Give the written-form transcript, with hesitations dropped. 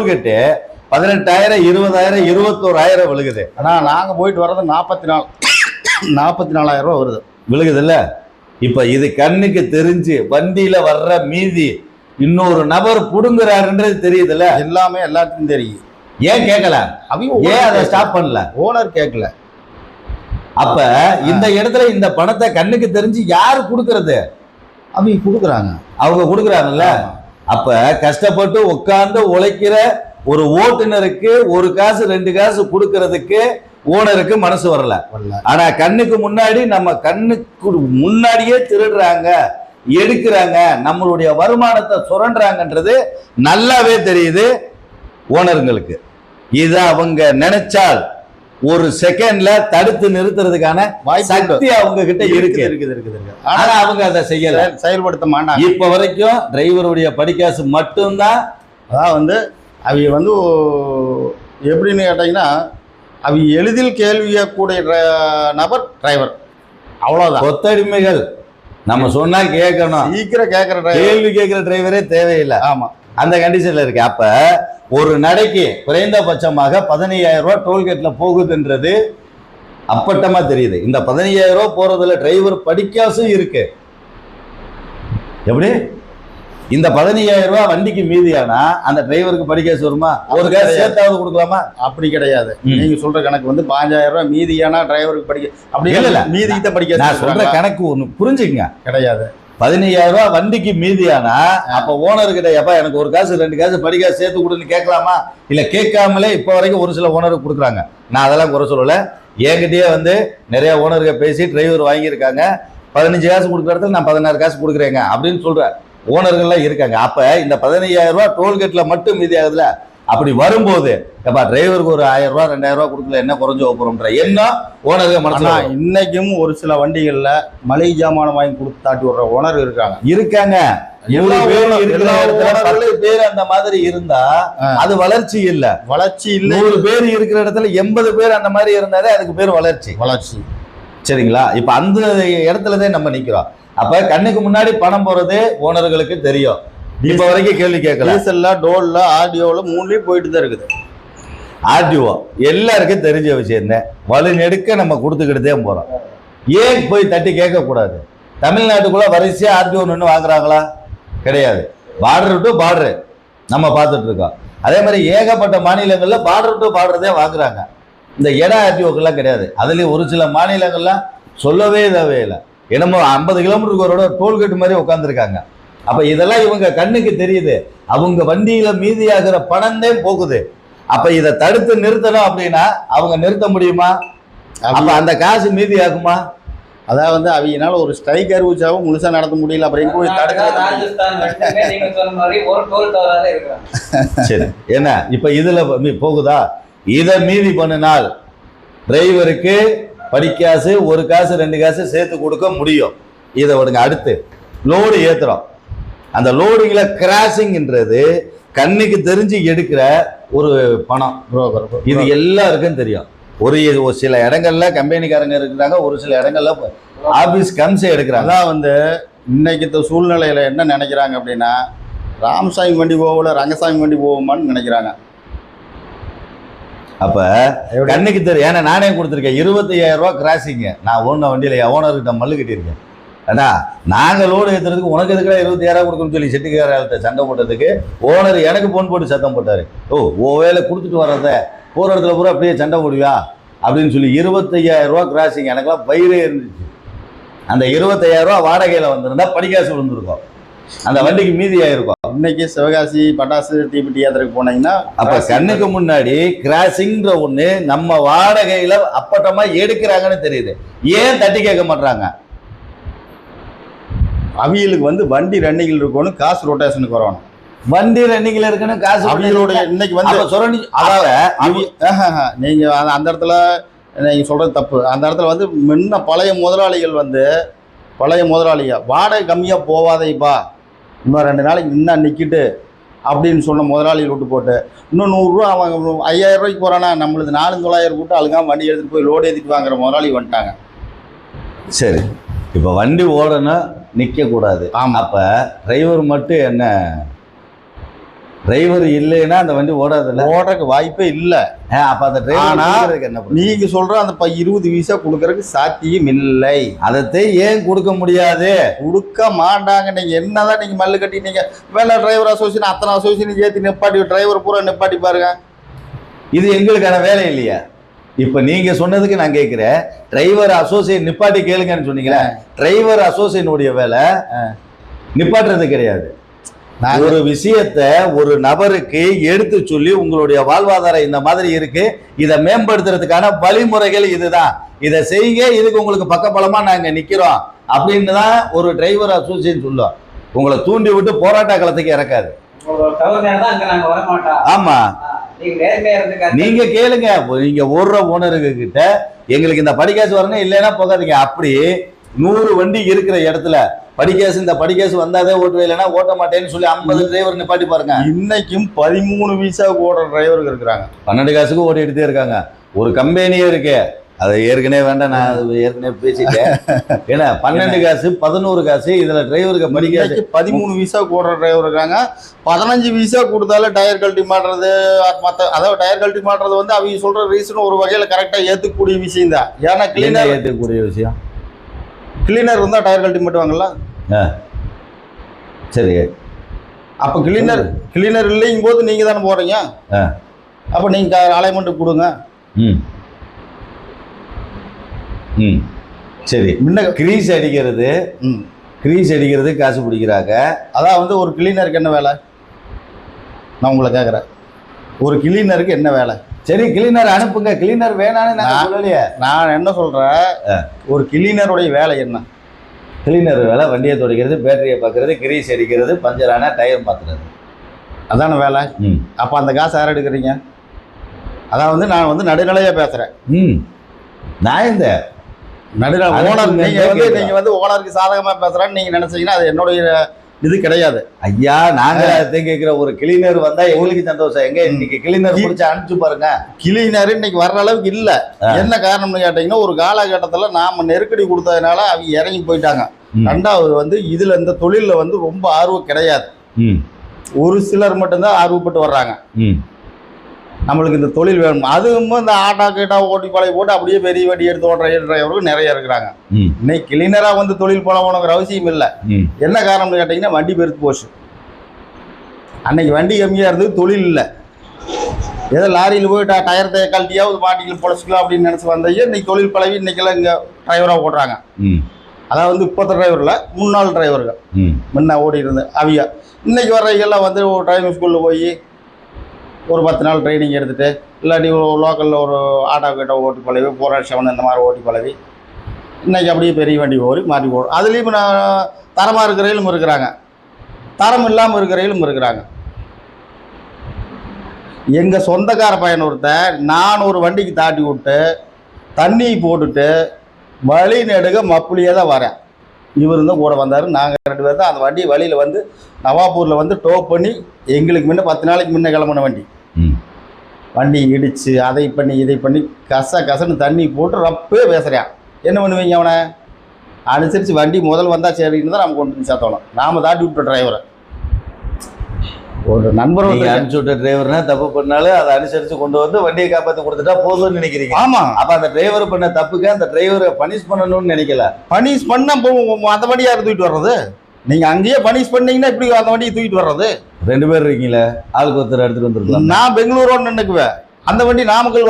Tollgate 18,000 20,000 21,000 விழுகுது. ஆனால் நாங்கள் போயிட்டு வர்றது 44,000 ரூபா வருது விழுகுது இல்ல. இப்ப இது கண்ணுக்கு தெரிஞ்சு வண்டியில வர்ற மீதி இன்னொரு நபர் புடுங்குறாருன்றது தெரியுதுல்ல. எல்லாமே எல்லாத்துக்கும் தெரியும். ஏன் கேட்கல? ஏன் அதை ஸ்டாப் பண்ணல? ஓனர் கேட்கல. அப்ப இந்த இடத்துல இந்த பணத்தை கண்ணுக்கு தெரிஞ்சு யாரு கொடுக்கறது? அவங்க கொடுக்குறாங்க. அவங்க கொடுக்குறாங்கல்ல. அப்ப கஷ்டப்பட்டு உட்கார்ந்து உழைக்கிற ஒரு ஓட்டுநருக்கு 1 காசு 2 காசு கொடுக்கறதுக்கு ஓனருக்கு மனசு வரல. ஆனா கண்ணுக்கு முன்னாடி நம்ம கண்ணுக்கு முன்னாடியே திருடுறாங்க, எடுக்கிறாங்க, நம்மளுடைய வருமானத்தை சுரண்டுறாங்கன்றது நல்லாவே தெரியுது ஓனருங்களுக்கு. இதை அவங்க நினைச்சால் ஒரு செகண்ட்ல தடுத்து நிறுத்துறதுக்கான சக்தி அவங்க கிட்ட இருக்குது. ஆனா அவங்க அதை செய்யல, செயல்படுத்த மாட்டாங்க. இப்ப வரைக்கும் டிரைவருடைய படிக்காசு மட்டும்தான். அதான் வந்து அவங்க வந்து எப்படின்னு கேட்டீங்கன்னா, அவங்க எளிதில் கேள்வி கேட்கக்கூடிய நபர் டிரைவர், அவ்வளவுதான். கொத்தடிமைகள் நம்ம சொன்னா கேட்கணும், சீக்கிரம் கேட்கிற கேள்வி கேட்கிற டிரைவரே தேவையில்லை. ஆமா, அந்த கண்டிஷன்ல இருக்கு. அப்ப ஒரு நடைக்கு குறைந்தபட்சமாக 15,000 ரூபாய் டோல்கேட்ல போகுதுன்றது அப்பட்டமா தெரியுது. இந்த 15,000 ரூபாய் போறதுல டிரைவர் படிக்காசும் இருக்கு. எப்படி இந்த 15,000 ரூபாய் வண்டிக்கு மீதியானா அந்த டிரைவருக்கு படிக்காசு வருமா? ஒரு காசு சேர்த்தாவது கொடுக்கலாமா? அப்படி கிடையாது. நீங்க சொல்ற கணக்கு வந்து 15,000 ரூபாய் மீதியானா டிரைவருக்கு படிக்க அப்படி இல்ல. மீதிக்கிட்ட படிக்க நான் சொல்ற கணக்கு ஒண்ணு புரிஞ்சுக்கங்க. கிடையாது. 15,000 ரூபாய் வண்டிக்கு மீதியானா அப்ப ஓனர் கிட்ட எப்ப எனக்கு 1 காசு 2 காசு படிக்காசு சேர்த்து கொடுன்னு கேட்கலாமா? இல்ல கேட்காமலே இப்ப வரைக்கும் ஒரு சில ஓனருக்கு கொடுக்குறாங்க. நான் அதெல்லாம் குறை சொல்லல. என்கிட்டயே வந்து நிறைய ஓனர்கள் பேசி டிரைவர் வாங்கியிருக்காங்க. 15 காசு கொடுக்குற இடத்துல நான் 16 காசு கொடுக்குறேங்க அப்படின்னு சொல்ற ஓனர்கள்லாம் இருக்காங்க. அப்ப இந்த 15,000 ரூபாய் டோல்கேட்ல மட்டும் மீதி ஆகுதுல. அப்படி வரும்போது எப்பா டிரைவருக்கு ஒரு 1,000 ரூபாய் 2,000 ரூபாய் கொடுக்கல என்ன குறைஞ்சு போறோம்ன்ற எண்ணம் ஓனர்கள் மனசுல. இன்னைக்கும் ஒரு சில வண்டிகள்ல மளிகை ஜாமான் வாங்கி கொடுத்து தாட்டி விடுற ஓனர் இருக்காங்க. 10 பேர் அந்த மாதிரி இருந்தா அது வளர்ச்சி இல்ல. 100 பேர் இருக்கிற இடத்துல 80 பேர் அந்த மாதிரி இருந்தாலே அதுக்கு பேர் வளர்ச்சி. சரிங்களா? இப்ப அந்த இடத்துலதான் நம்ம நிக்கிறோம். அப்ப கண்ணுக்கு முன்னாடி பணம் போறது ஓனர்களுக்கு தெரியும். இப்ப வரைக்கும் கேள்வி கேட்கல. டீசல்ல, டோல்ல, ஆர்டிஓல 3லயும் போயிட்டு தான் இருக்குது. ஆர்டிஓ எல்லாருக்கும் தெரிஞ்ச விஷயம் தான். வலுநெடுக்க நம்ம கொடுத்துக்கிட்டே போறோம். ஏன் போய் தட்டி கேட்க கூடாது? தமிழ்நாட்டுக்குள்ள வரிசையா ஆர்டிஓ நின்று வாங்குறாங்களா? கிடையாது. பார்டர் டு பார்டர் நம்ம பார்த்துட்டு இருக்கோம். அதே மாதிரி ஏகப்பட்ட மாநிலங்கள்ல பார்டர் டு பார்டர் தான் வாங்குறாங்க. இந்த இட ஆர்டிஓக்கெல்லாம் கிடையாது. அதுலயும் ஒரு சில மாநிலங்கள்லாம் சொல்லவே தேவையில்லை. என்னமோ 50 கிலோமீட்டருக்கு ஒரு டோல்கேட் மாதிரி உட்காந்துருக்காங்க. அப்ப இதெல்லாம் இவங்க கண்ணுக்கு தெரியுது. அவங்க வண்டியில மீதியாகிற பணம் தான் போகுது. அப்ப இதை தடுத்து நிறுத்தணும் அப்படின்னா அவங்க நிறுத்த முடியுமா? அப்ப அந்த காசு மீதி ஆகுமா? அதாவது அவங்கனால ஒரு ஸ்ட்ரைக் அறிவிச்சாவும் முழுசா நடத்த முடியல. அப்புறம் போய் சரி, என்ன இப்ப இதுல போகுதா? இதை மீதி பண்ணினால் டிரைவருக்கு படிக்காசு 1 காசு 2 காசு சேர்த்து கொடுக்க முடியும். இதை விடுங்க. அடுத்து லோடு ஏத்துறோம். அந்த லோடுகளை கிராசிங்ன்றது கண்ணுக்கு தெரிஞ்சு எடுக்கிற ஒரு பணம். இது எல்லாருக்கும் தெரியும். ஒரு சில இடங்கள்ல கம்பெனிக்காரங்க இருக்கிறாங்க, ஒரு சில இடங்கள்ல ஆபீஸ் கம்சே எடுக்கிறாங்க. அதான் வந்து இன்னைக்கு சூழ்நிலையில என்ன நினைக்கிறாங்க அப்படின்னா, ராமசாமி வண்டி போகல ரங்கசாமி வண்டி போகுமான்னு நினைக்கிறாங்க. அப்ப கண்ணுக்கு தெரியும். ஏன்னா நானே கொடுத்துருக்கேன் 25,000 ரூபாய் கிராசிங்க. நான் ஓன வண்டியில ஓனர்கிட்ட மல்லு கட்டியிருக்கேன். ஏன்னா நாங்கள் லோடு ஏற்றுறதுக்கு உனக்கு எதுக்குடா 25,000 கொடுக்கணும்னு சொல்லி செட்டுக்காரர்கிட்ட சண்டை போட்டதுக்கு ஓனர் எனக்கு போன் போட்டு சத்தம் போட்டாரு. ஓ வேலை கொடுத்துட்டு வர்றத போகிற இடத்துல பூரா அப்படியே சண்டை போடுவியா அப்படின்னு சொல்லி 25,000 ரூபாய் கிராசிங். எனக்குலாம் பயிரே இருந்துச்சு. அந்த 25,000 ரூபாய் வாடகையில் வந்திருந்தா படிக்காசு விழுந்திருக்கும், அந்த வண்டிக்கு மீதி ஆயிருக்கும். இன்னைக்கு சிவகாசி பட்டாசு தீப்பெட்டி யாத்திரைக்கு போனீங்கன்னா அப்ப கண்ணுக்கு முன்னாடி கிராசிங்ன்ற ஒண்ணு நம்ம வாடகையில அப்பட்டமா எடுக்கிறாங்கன்னு தெரியுது. ஏன் தட்டி கேட்க மாட்டாங்க? அவியலுக்கு வந்து வண்டி ரன்னிங்கில் இருக்கணும், காசு ரொட்டேஷனுக்கு வரணும். வண்டி ரன்னிங்ல இருக்குன்னு காசு அவியலோட இன்னைக்கு வந்து சொல்லி. அதாவது நீங்க அந்த இடத்துல நீங்க சொல்றது தப்பு. அந்த இடத்துல வந்து முன்ன பழைய முதலாளிங்க வாடகை கம்மியா போவாதைப்பா, இன்னும் 2 நாளைக்கு இன்னும் நிற்கிட்டு அப்படின்னு சொன்ன முதலாளிகள் விட்டு போட்டு இன்னும் 100 ரூபா அவங்க 5,000 ரூபாய்க்கு போகிறானா, நம்மளுக்கு 4,900 கூட்டு அழுகாம வண்டி எடுத்துகிட்டு போய் லோடு ஏற்றிட்டு வாங்குற முதலாளி வந்துட்டாங்க. சரி, இப்போ வண்டி ஓடணும் நிற்கக்கூடாது. ஆமாம். அப்போ டிரைவர் மட்டும் என்ன டிரைவர் இல்லைன்னா அந்த வண்டி ஓடாதுல்ல. ஓடுறதுக்கு வாய்ப்பே இல்லை. அப்ப அந்த ஆனா, டிரைவர் என்ன பிரச்சனை? நீங்க சொல்ற அந்த 20 வீசா கொடுக்கறதுக்கு சாத்தியம் இல்லை. அதை ஏன் கொடுக்க முடியாது? கொடுக்க மாட்டாங்க. நீங்க என்னதான் நீங்க மல்லு கட்டி நீங்க வேலை டிரைவர் அசோசியேஷன் அத்தனை அசோசியேஷன் ஏற்றி நிப்பாட்டி டிரைவர் பூரா நிப்பாட்டி பாருங்க. இது எங்களுக்கான வேலை இல்லையா? இப்ப நீங்க சொன்னதுக்கு நான் கேட்கிறேன், டிரைவர் அசோசியேஷன் நிப்பாட்டி கேளுங்கன்னு சொன்னீங்களா? டிரைவர் அசோசியேஷனுடைய வேலை நிப்பாட்டுறது கிடையாது. ஒரு விஷயத்த ஒரு நபருக்கு எடுத்து சொல்லி உங்களுடைய வாழ்வாதாரம் இந்த மாதிரி இருக்கு, இதை மேம்படுத்துறதுக்கான வழிமுறைகள் இதுதான், இதை செய்யுங்க, இதுக்கு உங்களுக்கு பக்கபலமா நாங்க நிக்கிறோம் அப்படின்னு தான் ஒரு டிரைவர் அசோசியேஷன் சொல்லுவோம். உங்களை தூண்டி விட்டு போராட்ட களத்துக்கு இறக்காது. ஆமா, நீங்க கேளுங்க. நீங்க ஓடுற ஓனருக்கு கிட்ட எங்களுக்கு இந்த படிக்காசு வரணும், இல்லைன்னா போகாதீங்க. அப்படி 100 வண்டி இருக்கிற இடத்துல படிக்காசு இந்த படிக்காசு வந்தாதே ஓட்டுவே, இல்லைன்னா ஓட்ட மாட்டேன்னு சொல்லி 50 டிரைவர் நிப்பாட்டி பாருங்க. இன்னைக்கும் 13 வீசா ஓடுற டிரைவர்கள் இருக்கிறாங்க. 12 காசுக்கு ஓடி எடுத்தே இருக்காங்க. ஒரு கம்பெனியே இருக்கு, அதை ஏற்கனவே வேண்டாம், நான் அது ஏற்கனவே பேசிட்டேன். ஏன்னா 12 காசு 11 காசு இதுல டிரைவருக்கு படிக்காசு. 13 வீசா ஓடுற டிரைவர் இருக்காங்க. 15 வீசா கொடுத்தாலும் டயர் கழட்டி மாட்டுறது அதாவது டயர் கழட்டி மாட்டுறது வந்து அவங்க சொல்ற ரீசன் ஒரு வகையில கரெக்டா ஏத்துக்கூடிய விஷயம் தான். ஏன்னா கிளீனர் ஏத்துக்கூடிய விஷயம், கிளீனர் இருந்தா டயர் கழட்டி மாட்டுவாங்கல்ல. சரி, அப்ப கிளீனர் இல்லைங்கும் போது நீங்க தானே போறீங்க. அப்ப நீங்க அலைன்மெண்ட் கொடுங்க. சரி, முன்ன கிரீஸ் அடிக்கிறது காசு பிடிக்கிறாங்க. அதான் வந்து ஒரு கிளீனருக்கு என்ன வேலை? நான் உங்களை கேட்குறேன், ஒரு கிளீனருக்கு என்ன வேலை? சரி, கிளீனர் அனுப்புங்க. கிளீனர் வேணான்னு நான் சொல்லலையே. நான் என்ன சொல்றேன், ஒரு கிளீனருடைய வேலை என்ன? கிளீனர் வேலை வண்டியை துடைக்கிறது, பேட்டரியை பார்க்கறது, கிரீஸ் அடிக்கிறது, பஞ்சரான டயர் மாற்றுறது, அதான வேலை. அப்போ அந்த காசு யார் எடுக்கிறீங்க? அதான் வந்து நான் வந்து நடுநிலையாக பேசுகிறேன். நான் இந்த ஓனர் நீங்க வந்து ஓனருக்கு சாதகமாக பேசுகிறேன்னு நீங்கள் நினச்சிங்கன்னா அது என்னுடைய இது கிடையாது. ஐயா, நாங்கள் அதை கேட்குற ஒரு கிளீனர் வந்தால் எங்களுக்கு சந்தோஷம். எங்க இன்னைக்கு கிளீனர் பிடிச்சி அனுப்பிச்சு பாருங்க. கிளீனர் இன்னைக்கு வர்ற அளவுக்கு இல்லை. என்ன காரணம்னு கேட்டீங்கன்னா, ஒரு காலகட்டத்தில் நாம நெருக்கடி கொடுத்ததுனால அவங்க இறங்கி போயிட்டாங்க. ரெண்டாவது வந்து இதுல இந்த தொழிலில் வந்து ரொம்ப ஆர்வம் கிடையாது. ஒரு சிலர் மட்டும்தான் ஆர்வப்பட்டு வர்றாங்க. நம்மளுக்கு இந்த தொழில் வேணும். அதுவும் இந்த ஆட்டா கேட்டா ஓட்டி பழைய போட்டு அப்படியே பெரிய வண்டி எடுத்து ஓட்டுற டிரைவர்கள் நிறைய இருக்கிறாங்க. இன்னைக்கு கிளீனரா வந்து தொழில் போனவனுங்கிற அவசியம் இல்லை. என்ன காரணம்னு கேட்டீங்கன்னா, வண்டி பெருத்து போச்சு. அன்னைக்கு வண்டி கம்மியா இருந்தது, தொழில் இல்லை. ஏதோ லாரியில் போய் டயர் கழட்டியாவது மாட்டிகள் பொழைச்சிக்கலாம் அப்படின்னு நினைச்சு வந்தீங்க. இன்னைக்கு தொழில் பழகி இன்னைக்கெல்லாம் இங்க டிரைவரா ஓட்டுறாங்க. அதாவது வந்து இப்போத்த டிரைவர்ல முன்னாள் டிரைவர்கள் முன்ன ஓடி இருந்து அவியா இன்னைக்கு வர்றவங்கெல்லாம் வந்து ஒரு டிரைவிங் ஸ்கூலில் போய் ஒரு 10 நாள் ட்ரைனிங் எடுத்துகிட்டு, இல்லாட்டி லோக்கலில் ஒரு ஆட்டோ கிட்ட ஓட்டி பழவி, 407 இந்த மாதிரி ஓட்டி பழவி இன்றைக்கி அப்படியே பெரிய வண்டி ஓடி மாற்றி போடும். அதுலேயும் நான் தரமாக இருக்கிறவங்களும் இருக்கிறாங்க, தரம் இல்லாமல் இருக்கிறவங்களும் இருக்கிறாங்க. எங்கள் சொந்தக்கார பையன் ஒருத்தன் நான் ஒரு வண்டிக்கு தாட்டி விட்டு தண்ணி போட்டுட்டு வழி நெடுக மப்புளியே தான் வரேன். இவர் தான் கூட வந்தார். நாங்கள் 2 பேர் தான் அந்த வண்டியை வழியில் வந்து நவாப்பூரில் வந்து டோ பண்ணி எங்களுக்கு முன்ன 10 நாளைக்கு முன்னே கிளம்பின வண்டி இடித்து அதை பண்ணி இதை பண்ணி கசன்னு தண்ணி போட்டு ரப்பே பேசுகிறான். என்ன பண்ணுவீங்க? அவனை அனுசரித்து வண்டி முதல் வந்தால் சரின்னு தான் நம்ம கொண்டு வந்து சேர்த்தோம். நாம் தாட்டி விட்ட டிரைவரை ஒரு நண்பர் அனுப்பிச்சு விட்ட டிரைவர்னா தப்பு பண்ணாலும் அதை அனுசரித்து கொண்டு வந்து வண்டியை காப்பாற்றி கொடுத்துட்டா போதும்னு நினைக்கிறீங்க? ஆமாம். அப்போ அந்த டிரைவர் பண்ண தப்புக்கு அந்த டிரைவரை பனிஷ் பண்ணணும்னு நினைக்கல. பனிஷ் பண்ண அந்த வண்டியை யார் தூக்கிட்டு வர்றது? நீங்கள் அங்கேயே பனிஷ் பண்ணீங்கன்னா இப்படி அந்த வண்டியை தூக்கிட்டு வர்றது? 2 பேர் இருக்கீங்களே, ஆளுக்கு ஒருத்தர் எடுத்துகிட்டு வந்துருக்கலாம். நான் பெங்களூரோடு நின்றுக்குவேன், அந்த வண்டி நாமக்கல்